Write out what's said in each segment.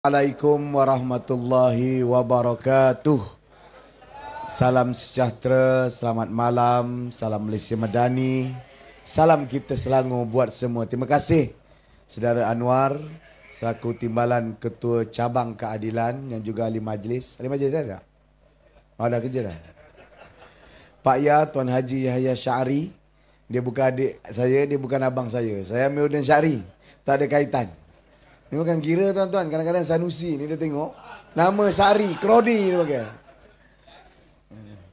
Assalamualaikum warahmatullahi wabarakatuh. Salam sejahtera, selamat malam, salam Malaysia Madani, salam kita Selangor buat semua. Terima kasih Saudara Anwar selaku Timbalan Ketua Cabang Keadilan yang juga ahli majlis. Ahli majlis ada? Oh, dah kerja dah. Pak Ya, Tuan Haji Yahya Syari, dia bukan adik saya, dia bukan abang saya. Saya Amiruddin Syari, tak ada kaitan. Ni bukan kira tuan-tuan. Kadang-kadang Sanusi ni dia tengok nama Sari, Krodi dia pakai.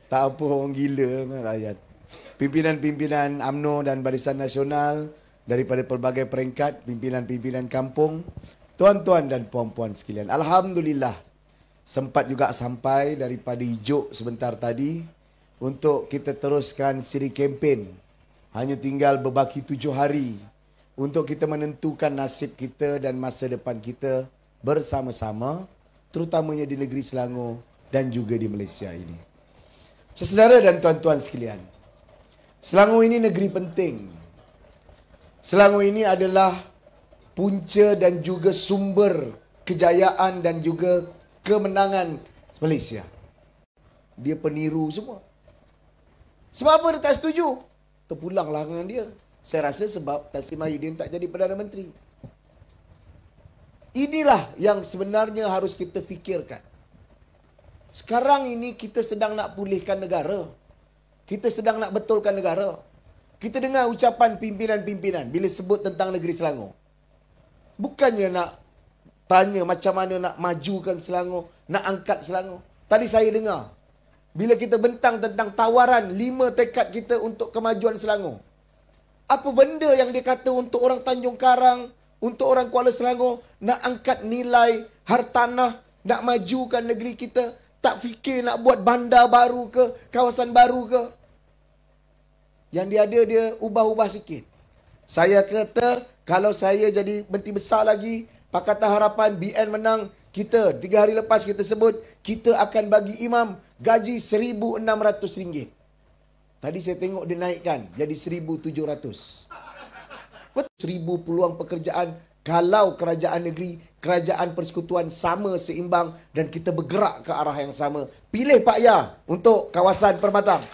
Tak apa orang gila rakyat. Pimpinan-pimpinan UMNO dan Barisan Nasional daripada pelbagai peringkat, pimpinan-pimpinan kampung, tuan-tuan dan puan-puan sekalian. Alhamdulillah sempat juga sampai daripada Ijuk sebentar tadi untuk kita teruskan siri kempen. Hanya tinggal berbaki 7 hari untuk kita menentukan nasib kita dan masa depan kita bersama-sama, terutamanya di negeri Selangor dan juga di Malaysia ini. Saudara dan tuan-tuan sekalian, Selangor ini negeri penting. Selangor ini adalah punca dan juga sumber kejayaan dan juga kemenangan Malaysia. Dia peniru semua. Sebab apa dia tak setuju? Terpulanglah dengan dia. Saya rasa sebab Tan Sri Mahyudin tak jadi Perdana Menteri. Inilah yang sebenarnya harus kita fikirkan. Sekarang ini kita sedang nak pulihkan negara. Kita sedang nak betulkan negara. Kita dengar ucapan pimpinan-pimpinan bila sebut tentang negeri Selangor. Bukannya nak tanya macam mana nak majukan Selangor, nak angkat Selangor. Tadi saya dengar, bila kita bentang tentang tawaran 5 tekad kita untuk kemajuan Selangor. Apa benda yang dia kata untuk orang Tanjung Karang, untuk orang Kuala Selangor, nak angkat nilai hartanah, nak majukan negeri kita, tak fikir nak buat bandar baru ke, kawasan baru ke. Yang dia ada, dia ubah-ubah sikit. Saya kata, kalau saya jadi Menteri Besar lagi, Pakatan Harapan, BN menang, kita 3 hari lepas kita sebut, kita akan bagi imam gaji RM1,600. Tadi saya tengok dia naikkan jadi 1,700. Betul 1,000 peluang pekerjaan kalau kerajaan negeri, kerajaan persekutuan sama seimbang dan kita bergerak ke arah yang sama. Pilih Pak Ya untuk kawasan Perbatang.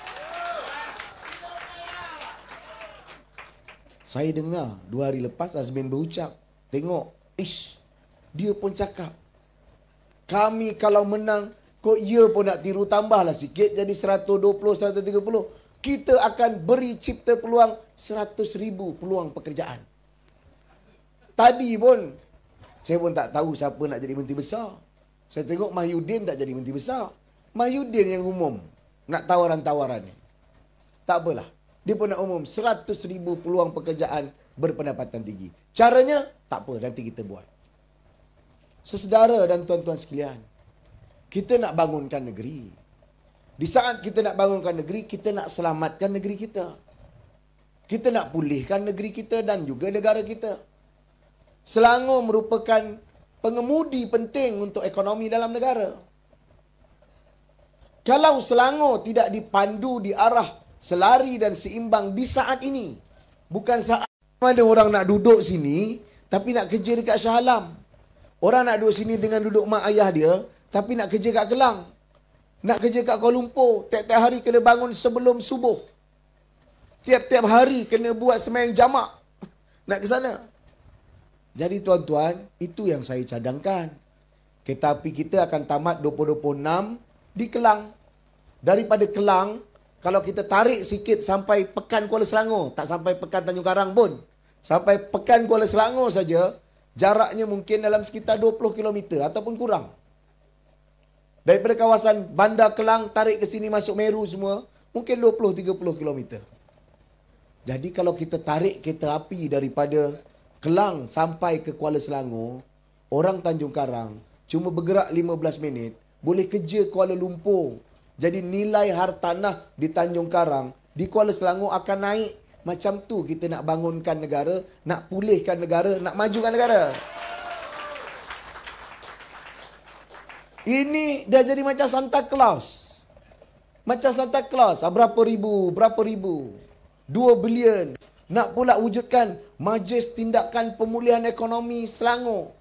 Saya dengar 2 hari lepas Azmin berucap. Tengok, dia pun cakap. Kami kalau menang, kok ya pun nak tiru tambahlah sikit jadi 120, 130. Kita akan beri cipta peluang 100,000 peluang pekerjaan. Tadi pun, saya pun tak tahu siapa nak jadi Menteri Besar. Saya tengok Mahyudin tak jadi Menteri Besar. Mahyudin yang umum nak tawaran-tawaran ni. Tak apalah. Dia pun nak umum 100,000 peluang pekerjaan berpendapatan tinggi. Caranya, tak apa, nanti kita buat. Saudara dan tuan-tuan sekalian, kita nak bangunkan negeri. Di saat kita nak bangunkan negeri, kita nak selamatkan negeri kita. Kita nak pulihkan negeri kita dan juga negara kita. Selangor merupakan pengemudi penting untuk ekonomi dalam negara. Kalau Selangor tidak dipandu di arah selari dan seimbang di saat ini, bukan saat mana orang nak duduk sini, tapi nak kerja dekat Shah Alam. Orang nak duduk sini dengan duduk mak ayah dia, tapi nak kerja kat Kelang. Nak kerja kat Kuala Lumpur, tiap-tiap hari kena bangun sebelum subuh. Tiap-tiap hari kena buat sembahyang jamak. Nak ke sana. Jadi tuan-tuan, itu yang saya cadangkan. Kereta api kita akan tamat 2026 di Kelang. Daripada Kelang, kalau kita tarik sikit sampai Pekan Kuala Selangor, tak sampai Pekan Tanjung Karang pun. Sampai Pekan Kuala Selangor saja, jaraknya mungkin dalam sekitar 20 km ataupun kurang. Daripada kawasan Bandar Kelang tarik ke sini masuk Meru semua, mungkin 20-30 km. Jadi kalau kita tarik kereta api daripada Kelang sampai ke Kuala Selangor, orang Tanjung Karang cuma bergerak 15 minit, boleh kerja Kuala Lumpur. Jadi nilai hartanah di Tanjung Karang, di Kuala Selangor akan naik. Macam tu kita nak bangunkan negara, nak pulihkan negara, nak majukan negara. Ini dah jadi macam Santa Claus. Macam Santa Claus. Berapa ribu. 2 bilion. Nak pula wujudkan Majlis Tindakan Pemulihan Ekonomi Selangor.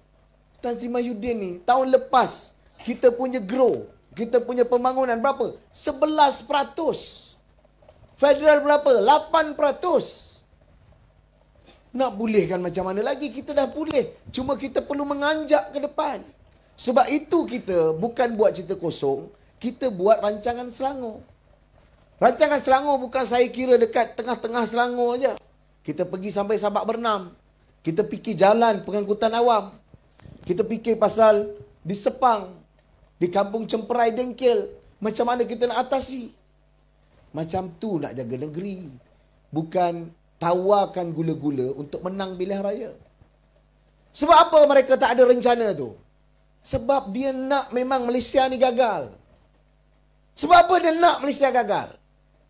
Tan Sri Mahyudin ni, tahun lepas, kita punya grow, kita punya pembangunan berapa? 11%. Federal berapa? 8%. Nak pulihkan macam mana lagi? Kita dah pulih. Cuma kita perlu menganjak ke depan. Sebab itu kita bukan buat cerita kosong, kita buat rancangan Selangor. Rancangan Selangor bukan saya kira dekat tengah-tengah Selangor aja. Kita pergi sampai Sabak Bernam. Kita fikir jalan pengangkutan awam. Kita fikir pasal di Sepang, di Kampung Cemperai Dengkel, macam mana kita nak atasi. Macam tu nak jaga negeri. Bukan tawarkan gula-gula untuk menang pilihan raya. Sebab apa mereka tak ada rencana tu? Sebab dia nak memang Malaysia ni gagal. Sebab apa dia nak Malaysia gagal?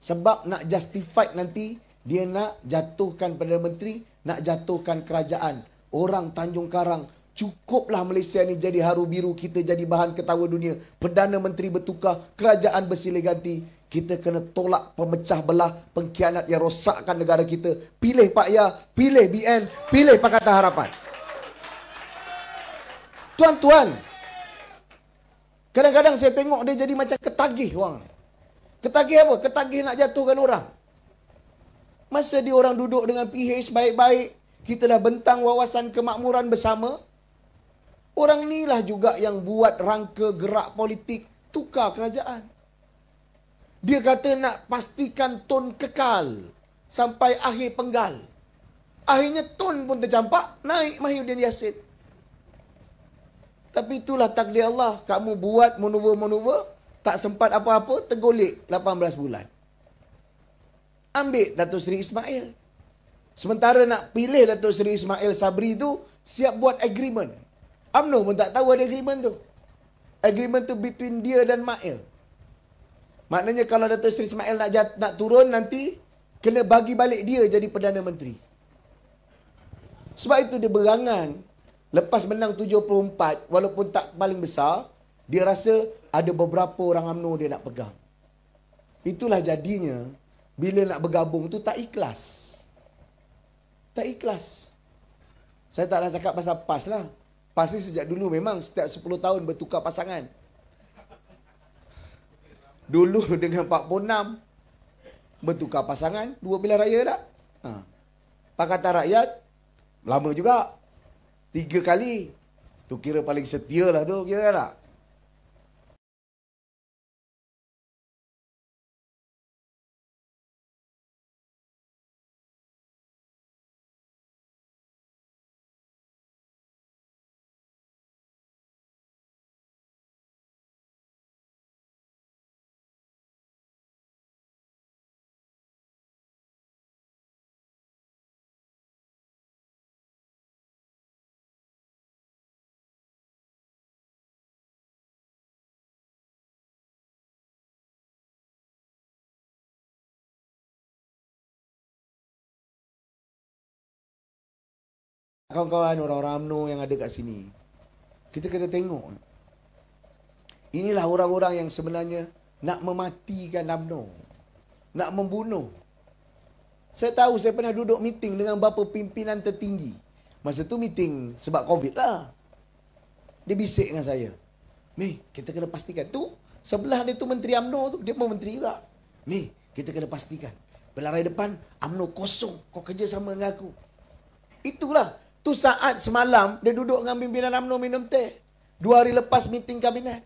Sebab nak justify nanti dia nak jatuhkan Perdana Menteri, nak jatuhkan kerajaan. Orang Tanjung Karang, cukuplah Malaysia ni jadi haru biru, kita jadi bahan ketawa dunia. Perdana Menteri bertukar, kerajaan bersilih ganti. Kita kena tolak pemecah belah, pengkhianat yang rosakkan negara kita. Pilih Pak Ya, pilih BN, pilih Pakatan Harapan. Tuan-tuan, kadang-kadang saya tengok dia jadi macam ketagih orang. Ketagih apa? Ketagih nak jatuhkan orang. Masa dia orang duduk dengan PH baik-baik, kita dah bentang wawasan kemakmuran bersama. Orang ni lah juga yang buat rangka gerak politik tukar kerajaan. Dia kata nak pastikan tun kekal sampai akhir penggal. Akhirnya tun pun tercampak, naik Mahyudin Yassin. Tapi itulah takdir Allah. Kamu buat manuver-manuver, tak sempat apa-apa, tergolek 18 bulan. Ambil Datuk Seri Ismail. Sementara nak pilih Datuk Seri Ismail Sabri tu, siap buat agreement. UMNO pun tak tahu ada agreement tu. Agreement tu between dia dan Mail. Maknanya kalau Datuk Seri Ismail nak turun nanti, kena bagi balik dia jadi Perdana Menteri. Sebab itu dia berangan. Lepas menang 74, walaupun tak paling besar, dia rasa ada beberapa orang UMNO dia nak pegang. Itulah jadinya, bila nak bergabung tu tak ikhlas. Tak ikhlas. Saya tak nak cakap pasal PAS lah. PAS ni sejak dulu memang setiap 10 tahun bertukar pasangan. Dulu dengan 46, bertukar pasangan, 2 pilihan raya tak? Pakatan Rakyat, lama juga. 3 kali. Tu kira paling setia lah tu, kira tak? Kawan-kawan orang-orang UMNO yang ada kat sini, kita kena tengok. Inilah orang-orang yang sebenarnya nak mematikan UMNO. Nak membunuh. Saya tahu, saya pernah duduk meeting dengan beberapa pimpinan tertinggi. Masa tu meeting sebab COVID lah. Dia bisik dengan saya. Mei, kita kena pastikan. Tu, sebelah dia tu Menteri UMNO tu. Dia pun menteri juga. Mei, kita kena pastikan. Belah hari depan, UMNO kosong. Kau kerja sama dengan aku. Itulah. Tu saat semalam, dia duduk dengan pimpinan UMNO minum teh. 2 hari lepas meeting kabinet.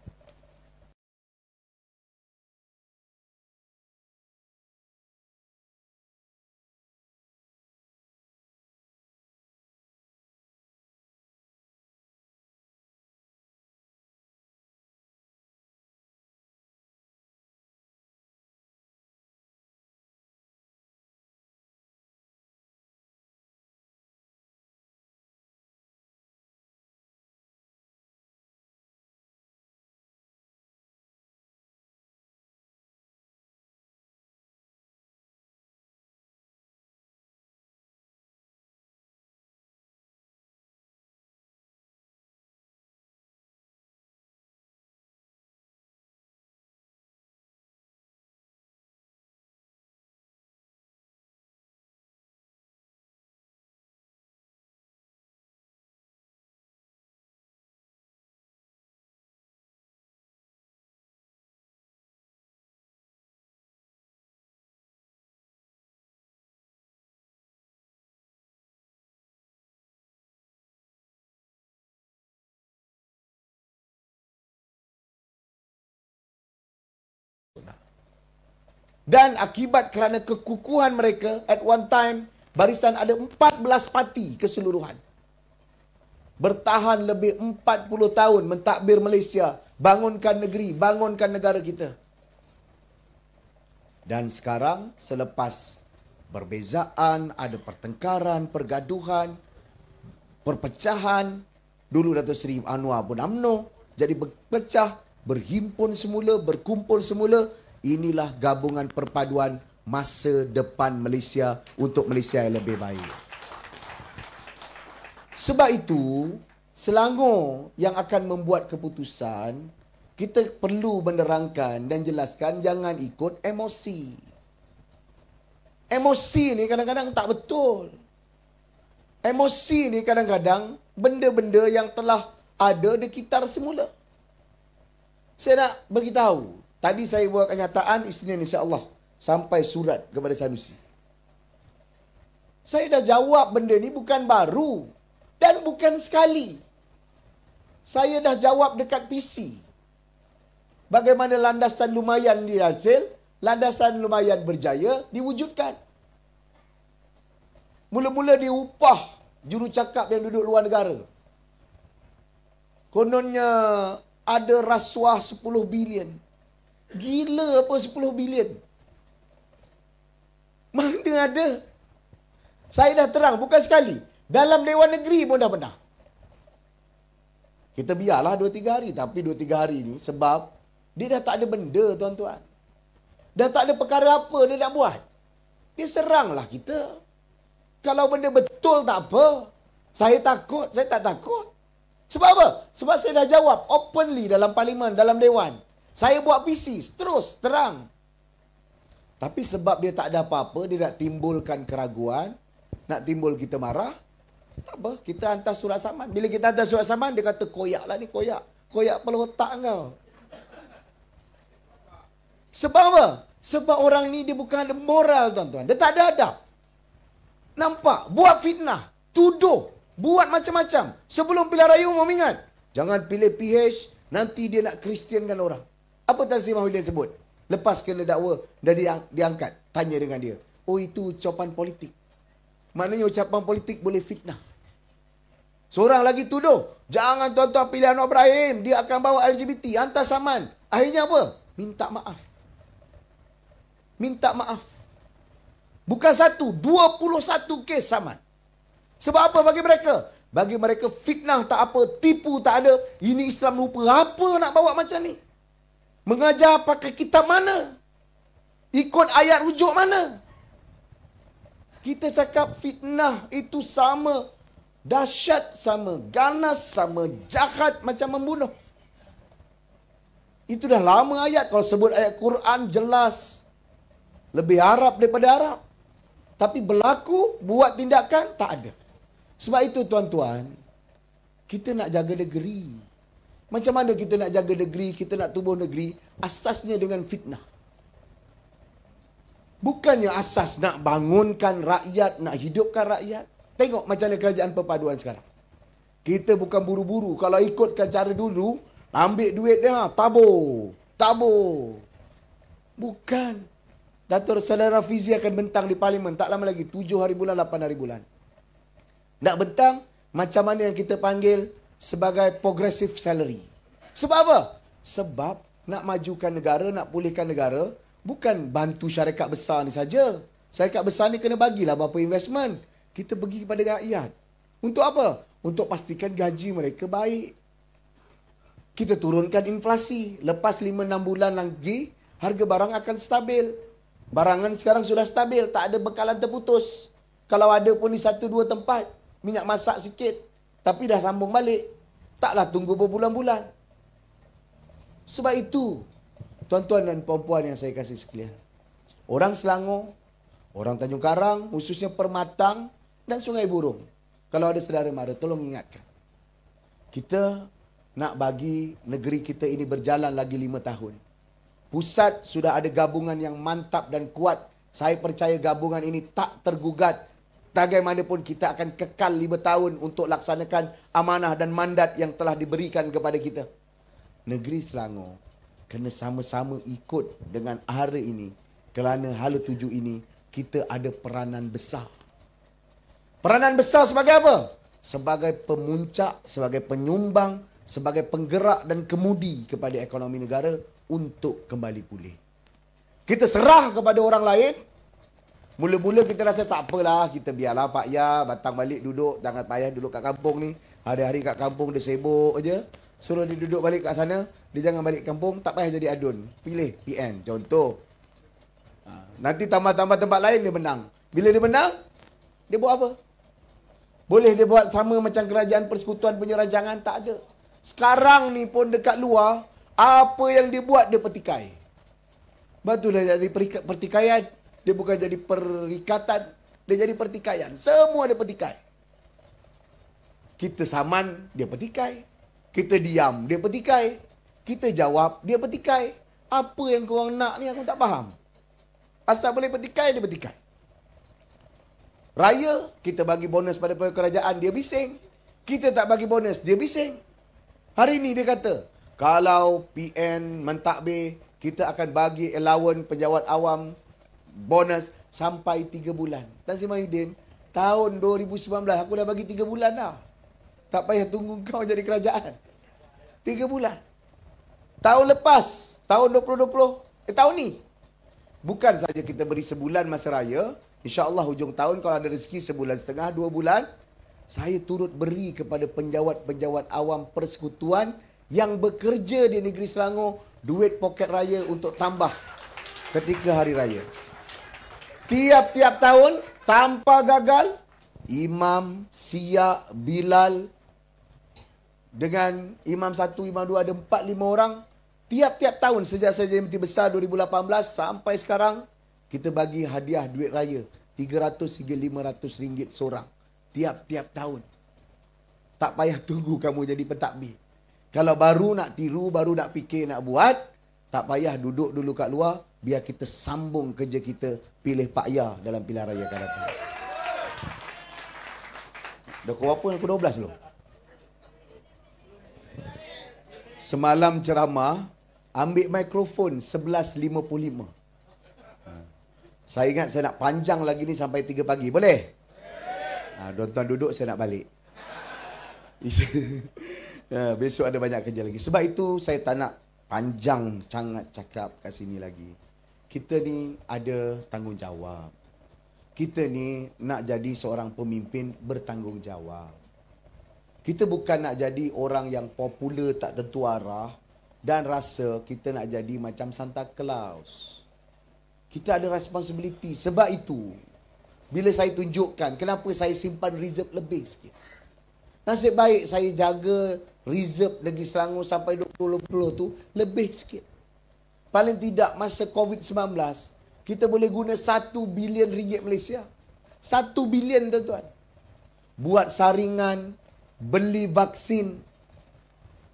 Dan akibat kerana kekukuhan mereka, at one time, barisan ada 14 parti keseluruhan. Bertahan lebih 40 tahun mentadbir Malaysia, bangunkan negeri, bangunkan negara kita. Dan sekarang, selepas perbezaan, ada pertengkaran, pergaduhan, perpecahan, dulu Datuk Seri Anwar pun UMNO, jadi berpecah, berhimpun semula, berkumpul semula. Inilah gabungan perpaduan masa depan Malaysia untuk Malaysia yang lebih baik. Sebab itu, Selangor yang akan membuat keputusan, kita perlu menerangkan dan jelaskan jangan ikut emosi. Emosi ni kadang-kadang tak betul. Emosi ni kadang-kadang benda-benda yang telah ada di kitar semula. Saya nak beritahu, tadi saya buat kenyataan Isnin insya-Allah sampai surat kepada Sanusi. Saya dah jawab benda ni bukan baru dan bukan sekali. Saya dah jawab dekat PC. Bagaimana landasan lumayan dihasil, landasan lumayan berjaya diwujudkan. Mula-mula diupah jurucakap yang duduk luar negara. Kononnya ada rasuah 10 bilion. Gila apa 10 bilion? Mana ada? Saya dah terang, bukan sekali. Dalam Dewan Negeri pun dah pernah. Kita biarlah 2-3 hari. Tapi 2-3 hari ni sebab dia dah tak ada benda, tuan-tuan. Dah tak ada perkara apa dia nak buat. Dia seranglah kita. Kalau benda betul tak apa. Saya takut, saya tak takut. Sebab apa? Sebab saya dah jawab openly dalam parlimen, dalam Dewan. Saya buat PC, terus, terang. Tapi sebab dia tak ada apa-apa, dia nak timbulkan keraguan, nak timbul kita marah, tak apa, kita hantar surat saman. Bila kita hantar surat saman, dia kata, koyak lah ni, koyak. Koyak kepala otak kau. Sebab apa? Sebab orang ni dia bukan ada moral, tuan-tuan. Dia tak ada adab. Nampak? Buat fitnah. Tuduh. Buat macam-macam. Sebelum pilihan raya umum ingat. Jangan pilih PH, nanti dia nak Kristiankan orang. Apa Tan Sri Mahyudin sebut? Lepas kena dakwa, dah diangkat. Tanya dengan dia. Oh, itu ucapan politik. Maknanya ucapan politik boleh fitnah. Seorang lagi tuduh. Jangan tuan-tuan pilih Anwar Ibrahim. Dia akan bawa LGBT. Hantar saman. Akhirnya apa? Minta maaf. Minta maaf. Bukan 1, 21 kes saman. Sebab apa bagi mereka? Bagi mereka fitnah tak apa, tipu tak ada. Ini Islam lupa. Apa nak bawa macam ni? Mengajar pakai kitab mana? Ikut ayat rujuk mana? Kita cakap fitnah itu sama dahsyat, sama ganas, sama jahat macam membunuh. Itu dah lama ayat. Kalau sebut ayat Quran jelas. Lebih Arab daripada Arab. Tapi berlaku, buat tindakan, tak ada. Sebab itu tuan-tuan, kita nak jaga negeri. Macam mana kita nak jaga negeri, kita nak tubuh negeri, asasnya dengan fitnah. Bukannya asas nak bangunkan rakyat, nak hidupkan rakyat. Tengok macam mana kerajaan perpaduan sekarang. Kita bukan buru-buru. Kalau ikutkan cara dulu, ambil duit dia, tabur. Tabur. Bukan. Datuk Saudara Rafizi akan bentang di parlimen. Tak lama lagi. 7 hari bulan, 8 hari bulan. Nak bentang, macam mana yang kita panggil sebagai progressive salary. Sebab apa? Sebab nak majukan negara, nak pulihkan negara, bukan bantu syarikat besar ni saja. Syarikat besar ni kena bagilah berapa investment. Kita bagi kepada rakyat. Untuk apa? Untuk pastikan gaji mereka baik. Kita turunkan inflasi. Lepas 5-6 bulan lagi, harga barang akan stabil. Barangan sekarang sudah stabil. Tak ada bekalan terputus. Kalau ada pun di 1-2 tempat. Minyak masak sikit. Tapi dah sambung balik. Taklah tunggu berbulan-bulan. Sebab itu, tuan-tuan dan puan-puan yang saya kasih sekalian. Orang Selangor, orang Tanjung Karang, khususnya Permatang dan Sungai Burung. Kalau ada saudara mara, tolong ingatkan. Kita nak bagi negeri kita ini berjalan lagi 5 tahun. Pusat sudah ada gabungan yang mantap dan kuat. Saya percaya gabungan ini tak tergugat. Bagaimanapun kita akan kekal 5 tahun untuk laksanakan amanah dan mandat yang telah diberikan kepada kita. Negeri Selangor kena sama-sama ikut dengan hari ini Kerana hala tuju ini, kita ada peranan besar. Peranan besar sebagai apa? Sebagai pemuncak, sebagai penyumbang, sebagai penggerak dan kemudi kepada ekonomi negara untuk kembali pulih. Kita serah kepada orang lain. Mula-mula kita rasa tak apalah, kita biarlah Pak Ya batang balik duduk, jangan payah duduk kat kampung ni. Hari-hari kat kampung dia sibuk je. Suruh dia duduk balik kat sana, dia jangan balik kampung, tak payah jadi adun. Pilih PN, contoh. Nanti tambah-tambah tempat lain dia menang. Bila dia menang, dia buat apa? Boleh dia buat sama macam kerajaan persekutuan punya rancangan? Tak ada. Sekarang ni pun dekat luar, apa yang dia buat, dia petikai. Betullah jadi pertikaian. Dia bukan jadi perikatan, dia jadi pertikaian. Semua dia petikai. Kita saman, dia petikai. Kita diam, dia petikai. Kita jawab, dia petikai. Apa yang korang nak ni aku tak faham. Asal boleh petikai, dia petikai. Raya, kita bagi bonus pada kerajaan, dia bising. Kita tak bagi bonus, dia bising. Hari ni dia kata, kalau PN mentadbir, kita akan bagi allowance penjawat awam bonus sampai 3 bulan. Tan Sri Mahyudin, tahun 2019 aku dah bagi 3 bulan dah. Tak payah tunggu kau jadi kerajaan. 3 bulan. Tahun lepas, tahun 2020, tahun ni. Bukan saja kita beri sebulan masa raya, insya-Allah hujung tahun kalau ada rezeki sebulan setengah, 2 bulan, saya turut beri kepada penjawat-penjawat awam persekutuan yang bekerja di negeri Selangor duit poket raya untuk tambah ketika hari raya. Tiap-tiap tahun, tanpa gagal, Imam, Siak, Bilal, dengan Imam 1, Imam 2 ada 4-5 orang. Tiap-tiap tahun, sejak saya jadi Menteri Besar 2018 sampai sekarang, kita bagi hadiah duit raya 300 hingga 500 ringgit seorang. Tiap-tiap tahun. Tak payah tunggu kamu jadi pentadbir. Kalau baru nak tiru, baru nak fikir nak buat, tak payah duduk dulu kat luar. Biar kita sambung kerja kita, pilih Pak Ya dalam pilihan raya akan datang. Dah pukul berapa? Pukul 12 belum? Semalam ceramah, ambil mikrofon 11.55. Saya ingat saya nak panjang lagi ni sampai 3 pagi. Boleh? Tuan-tuan duduk, saya nak balik. Besok ada banyak kerja lagi. Sebab itu saya tak nak panjang sangat cakap kat sini lagi. Kita ni ada tanggungjawab. Kita ni nak jadi seorang pemimpin bertanggungjawab. Kita bukan nak jadi orang yang popular tak tentu arah dan rasa kita nak jadi macam Santa Claus. Kita ada responsibility. Sebab itu, bila saya tunjukkan kenapa saya simpan reserve lebih sikit. Nasib baik saya jaga reserve Negeri Selangor sampai 2020 tu lebih sikit. Paling tidak masa COVID-19, kita boleh guna 1 bilion ringgit Malaysia. 1 bilion tuan-tuan. Buat saringan, beli vaksin,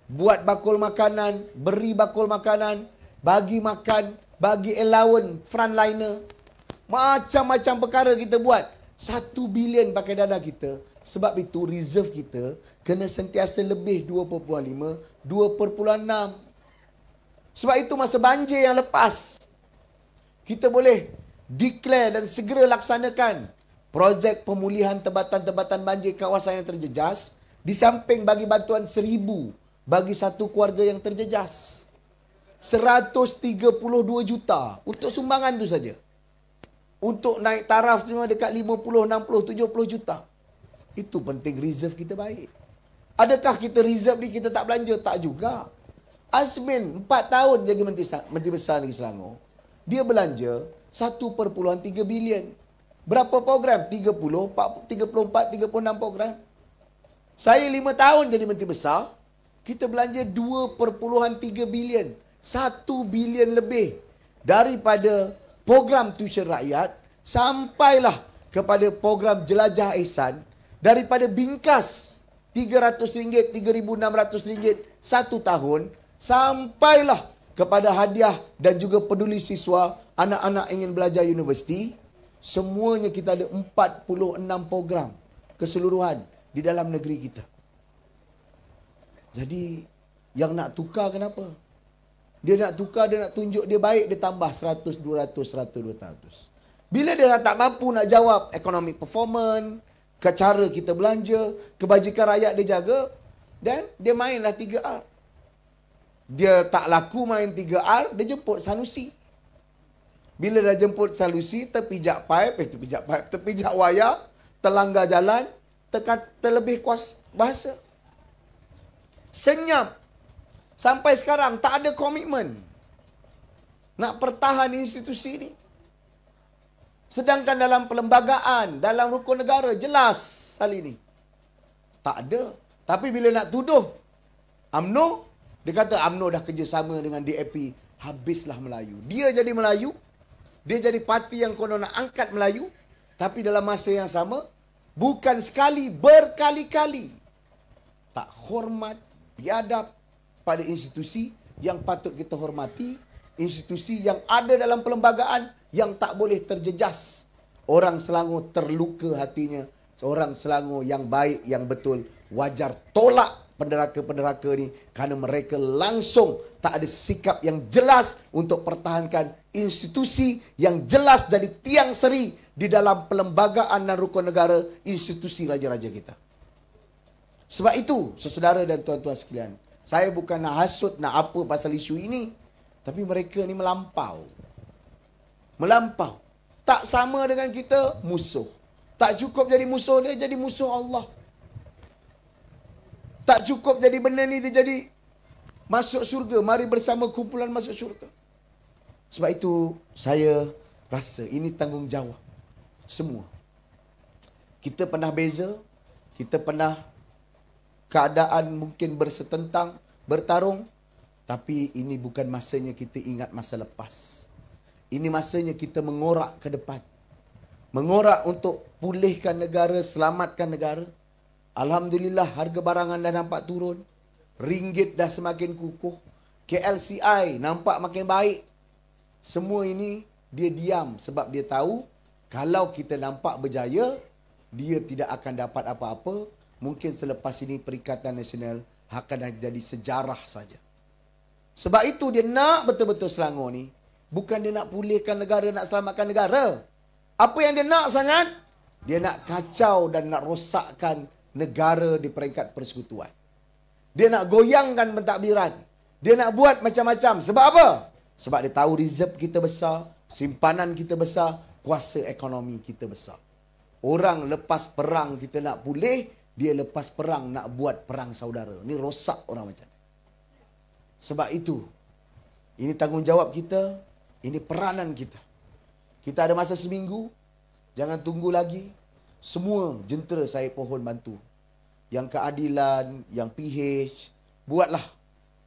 buat bakul makanan, beri bakul makanan, bagi makan, bagi allowance, frontliner. Macam-macam perkara kita buat. 1 bilion pakai dana kita. Sebab itu reserve kita kena sentiasa lebih 2.5, 2.6. Sebab itu masa banjir yang lepas, kita boleh declare dan segera laksanakan projek pemulihan tebatan-tebatan banjir kawasan yang terjejas, di samping bagi bantuan 1,000 bagi satu keluarga yang terjejas. 132 juta untuk sumbangan tu saja. Untuk naik taraf semua dekat 50, 60, 70 juta. Itu penting reserve kita baik. Adakah kita reserve ni kita tak belanja? Tak juga. Azmin 4 tahun jadi Menteri Besar Negeri Selangor. Dia belanja 1.3 bilion. Berapa program? 34, 36 program. Saya 5 tahun jadi Menteri Besar. Kita belanja 2.3 bilion. 1 bilion lebih. Daripada program tuition rakyat, sampailah kepada program jelajah ihsan. Daripada bingkas RM300, RM3,600 satu tahun, sampailah kepada hadiah dan juga peduli siswa, anak-anak ingin belajar universiti. Semuanya kita ada 46 program keseluruhan di dalam negeri kita. Jadi, yang nak tukar kenapa? Dia nak tukar, dia nak tunjuk dia baik, dia tambah 100, 200, 100, 200. Bila dia tak mampu nak jawab economic performance, ke cara kita belanja, kebajikan rakyat dia jaga, dan dia mainlah 3R. Dia tak laku main 3R, dia jemput Sanusi. Bila dah jemput Sanusi, terpijak wayar, terlanggar jalan, terlebih kuas bahasa. Senyap. Sampai sekarang tak ada komitmen nak pertahan institusi ini. Sedangkan dalam perlembagaan, dalam rukun negara, jelas hal ini. Tak ada. Tapi bila nak tuduh UMNO, dia kata UMNO dah kerjasama dengan DAP. Habislah Melayu. Dia jadi Melayu. Dia jadi parti yang konon nak angkat Melayu. Tapi dalam masa yang sama, bukan sekali, berkali-kali tak hormat, biadab pada institusi yang patut kita hormati, institusi yang ada dalam perlembagaan yang tak boleh terjejas. Orang Selangor terluka hatinya. Seorang Selangor yang baik, yang betul, wajar tolak penderaka-penderaka ni kerana mereka langsung tak ada sikap yang jelas untuk pertahankan institusi yang jelas jadi tiang seri di dalam perlembagaan dan rukun negara, institusi raja-raja kita. Sebab itu, saudara dan tuan-tuan sekalian, saya bukan nak hasut, nak apa pasal isu ini. Tapi mereka ni melampau. Melampau. Tak sama dengan kita, musuh. Tak cukup jadi musuh dia, jadi musuh Allah. Tak cukup jadi benda ni, dia jadi masuk syurga. Mari bersama kumpulan masuk syurga. Sebab itu, saya rasa ini tanggungjawab semua. Kita pernah beza, kita pernah keadaan mungkin bersetentang, bertarung. Tapi ini bukan masanya kita ingat masa lepas. Ini masanya kita mengorak ke depan. Mengorak untuk pulihkan negara, selamatkan negara. Alhamdulillah harga barangan dah nampak turun. Ringgit dah semakin kukuh. KLCI nampak makin baik. Semua ini dia diam sebab dia tahu kalau kita nampak berjaya, dia tidak akan dapat apa-apa. Mungkin selepas ini Perikatan Nasional akan jadi sejarah saja. Sebab itu dia nak betul-betul Selangor ni. Bukan dia nak pulihkan negara, nak selamatkan negara. Apa yang dia nak sangat? Dia nak kacau dan nak rosakkan negara di peringkat persekutuan. Dia nak goyangkan pentadbiran. Dia nak buat macam-macam. Sebab apa? Sebab dia tahu reserve kita besar, simpanan kita besar, kuasa ekonomi kita besar. Orang lepas perang kita nak pulih, dia lepas perang nak buat perang saudara. Ini rosak orang macam ni. Sebab itu, ini tanggungjawab kita, ini peranan kita. Kita ada masa seminggu, jangan tunggu lagi. Semua jentera saya pohon bantu. Yang keadilan, yang PH, buatlah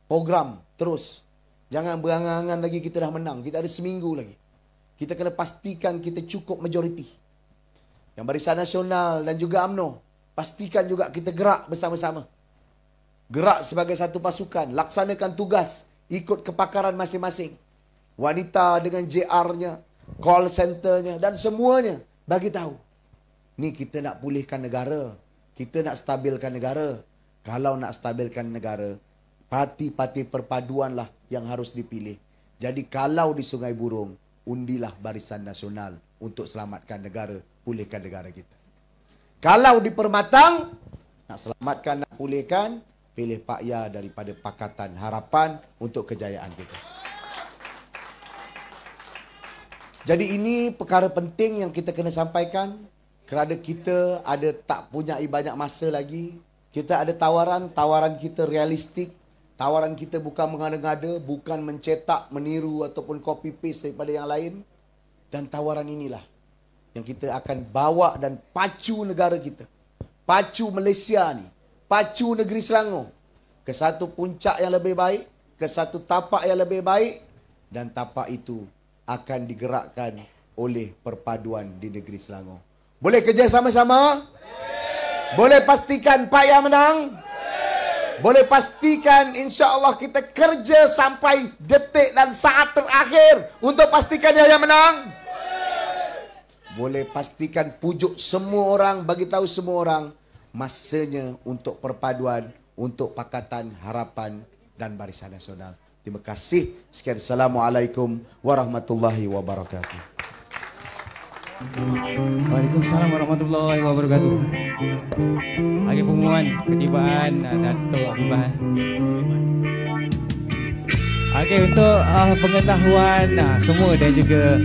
program terus. Jangan berangan-angan lagi kita dah menang. Kita ada seminggu lagi. Kita kena pastikan kita cukup majoriti. Yang Barisan Nasional dan juga UMNO, pastikan juga kita gerak bersama-sama. Gerak sebagai satu pasukan. Laksanakan tugas. Ikut kepakaran masing-masing. Wanita dengan JR-nya. Call centernya. Dan semuanya. Bagi tahu. Ni kita nak pulihkan negara. Kita nak stabilkan negara. Kalau nak stabilkan negara, parti-parti perpaduanlah yang harus dipilih. Jadi kalau di Sungai Burung, undilah Barisan Nasional untuk selamatkan negara. Pulihkan negara kita. Kalau di Permatang, nak selamatkan, nak pulihkan, pilih Pak Ya daripada Pakatan Harapan untuk kejayaan kita. Jadi ini perkara penting yang kita kena sampaikan. Kerana kita ada tak punya banyak masa lagi. Kita ada tawaran, tawaran kita realistik. Tawaran kita bukan mengada-ngada, bukan mencetak, meniru ataupun copy paste daripada yang lain. Dan tawaran inilah yang kita akan bawa dan pacu negara kita. Pacu Malaysia ni. Pacu negeri Selangor. Ke satu puncak yang lebih baik. Ke satu tapak yang lebih baik. Dan tapak itu akan digerakkan oleh perpaduan di negeri Selangor. Boleh kerja sama-sama? Boleh pastikan Pak Ya menang? Boleh pastikan insya-Allah kita kerja sampai detik dan saat terakhir untuk pastikan Yahya menang? Boleh pastikan pujuk semua orang, bagi tahu semua orang masanya untuk perpaduan, untuk Pakatan Harapan dan Barisan Nasional. Terima kasih. Sekian. Assalamualaikum warahmatullahi wabarakatuh. Waalaikumsalam warahmatullahi wabarakatuh. Bagi pengumuman ketibaan Dato' Habibah. Okey, untuk pengetahuan semua dan juga